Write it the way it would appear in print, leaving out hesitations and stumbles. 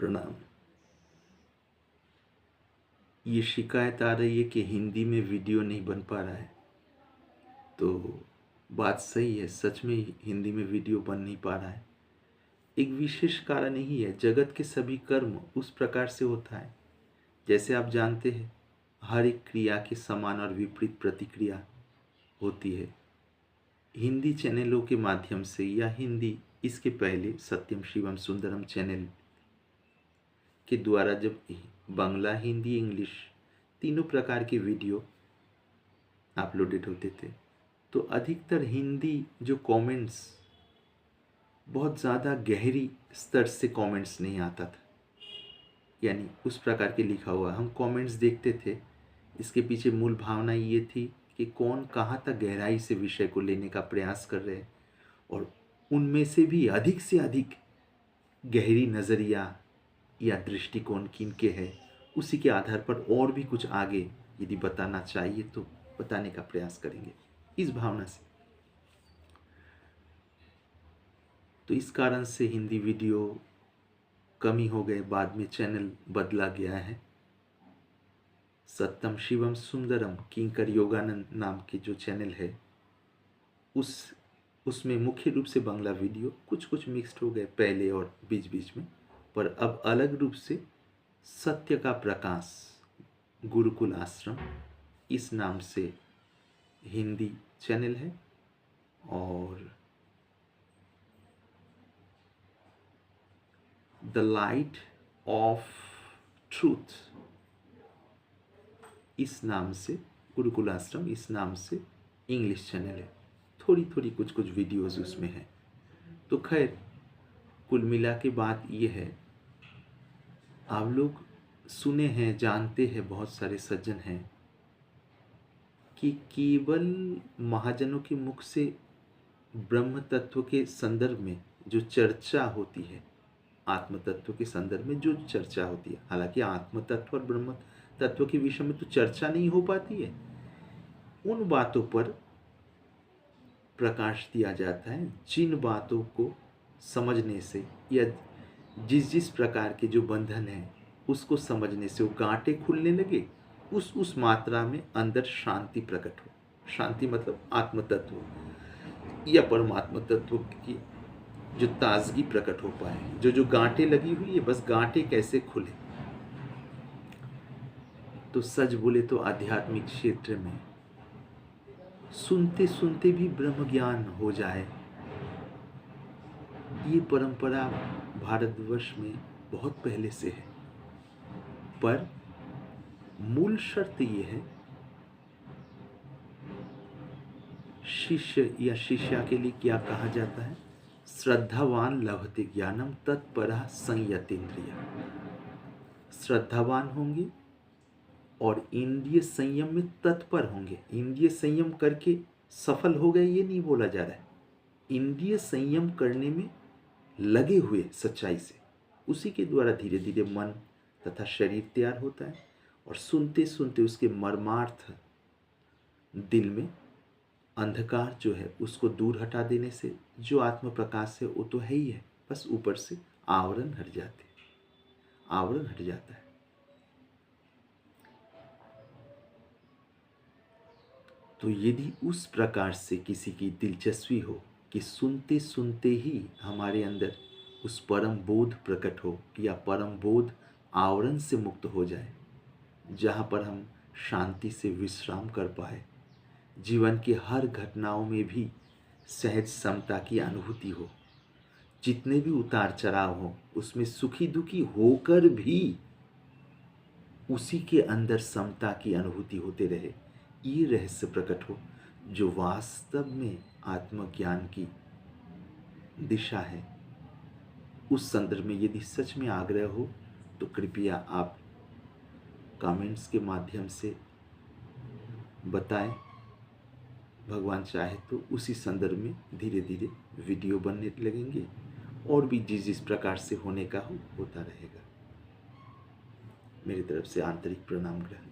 प्रणाम। ये शिकायत आ रही है कि हिंदी में वीडियो नहीं बन पा रहा है। तो बात सही है, सच में हिंदी में वीडियो बन नहीं पा रहा है। एक विशेष कारण ही है, जगत के सभी कर्म उस प्रकार से होता है। जैसे आप जानते हैं, हर एक क्रिया के समान और विपरीत प्रतिक्रिया होती है। हिंदी चैनलों के माध्यम से या हिंदी, इसके पहले सत्यम शिवम सुंदरम चैनल के द्वारा जब बांग्ला, हिंदी, इंग्लिश तीनों प्रकार के वीडियो अपलोडेड होते थे, तो अधिकतर हिंदी जो कमेंट्स, बहुत ज़्यादा गहरी स्तर से कमेंट्स नहीं आता था। यानी उस प्रकार के लिखा हुआ हम कमेंट्स देखते थे। इसके पीछे मूल भावना ये थी कि कौन कहाँ तक गहराई से विषय को लेने का प्रयास कर रहे हैं, और उनमें से अधिक गहरी नज़रिया या दृष्टिकोण किनके है, उसी के आधार पर और भी कुछ आगे यदि बताना चाहिए तो बताने का प्रयास करेंगे, इस भावना से। तो इस कारण से हिंदी वीडियो कमी हो गए, बाद में चैनल बदला गया है। सत्यम सुंदरम किंकर योगानंद नाम के जो चैनल है, उसमें मुख्य रूप से बांग्ला वीडियो, कुछ मिक्स्ड हो गए पहले और बीच में, पर अब अलग रूप से सत्य का प्रकाश गुरुकुल आश्रम इस नाम से हिंदी चैनल है, और द लाइट ऑफ ट्रूथ इस नाम से, गुरुकुल आश्रम इस नाम से इंग्लिश चैनल है। थोड़ी कुछ वीडियोस उसमें है। तो खैर, कुल मिला के बात ये है, आप लोग सुने हैं, जानते हैं, बहुत सारे सज्जन हैं कि केवल महाजनों के मुख से ब्रह्म तत्व के संदर्भ में जो चर्चा होती है, आत्म तत्व के संदर्भ में जो चर्चा होती है, हालांकि आत्म तत्व और ब्रह्म तत्व के विषय में तो चर्चा नहीं हो पाती है, उन बातों पर प्रकाश दिया जाता है जिन बातों को समझने से या जिस प्रकार के जो बंधन है उसको समझने से वो गांठें खुलने लगे, उस मात्रा में अंदर शांति प्रकट हो। शांति मतलब आत्म तत्व या परमात्म तत्व की जो ताजगी प्रकट हो पाए, जो गांठें लगी हुई है, बस गांठें कैसे खुले। तो सच बोले तो आध्यात्मिक क्षेत्र में सुनते सुनते भी ब्रह्म ज्ञान हो जाए, ये परंपरा भारतवर्ष में बहुत पहले से है। पर मूल शर्त ये है, शिष्य या शिष्या के लिए क्या कहा जाता है, श्रद्धावान लभते ज्ञानम तत्परः संयतेन्द्रिया। श्रद्धावान होंगे और इंद्रिय संयम में तत्पर होंगे। इंद्रिय संयम करके सफल हो गए ये नहीं बोला जा रहा है, इंद्रिय संयम करने में लगे हुए सच्चाई से, उसी के द्वारा धीरे धीरे मन तथा शरीर तैयार होता है, और सुनते सुनते उसके मर्मार्थ दिल में अंधकार जो है उसको दूर हटा देने से जो आत्म प्रकाश है वो तो है ही है, बस ऊपर से आवरण हट जाता है। तो यदि उस प्रकार से किसी की दिलचस्पी हो कि सुनते सुनते ही हमारे अंदर उस परम बोध प्रकट हो, या परम बोध आवरण से मुक्त हो जाए, जहाँ पर हम शांति से विश्राम कर पाए, जीवन की हर घटनाओं में भी सहज समता की अनुभूति हो, जितने भी उतार चढ़ाव हो उसमें सुखी दुखी होकर भी उसी के अंदर समता की अनुभूति होते रहे, ये रहस्य प्रकट हो, जो वास्तव में आत्मज्ञान की दिशा है। उस संदर्भ में यदि सच में आग्रह हो तो कृपया आप कमेंट्स के माध्यम से बताएं। भगवान चाहे तो उसी संदर्भ में धीरे धीरे वीडियो बनने लगेंगे, और भी जिस प्रकार से होने का हो होता रहेगा। मेरी तरफ से आंतरिक प्रणाम ग्रहण।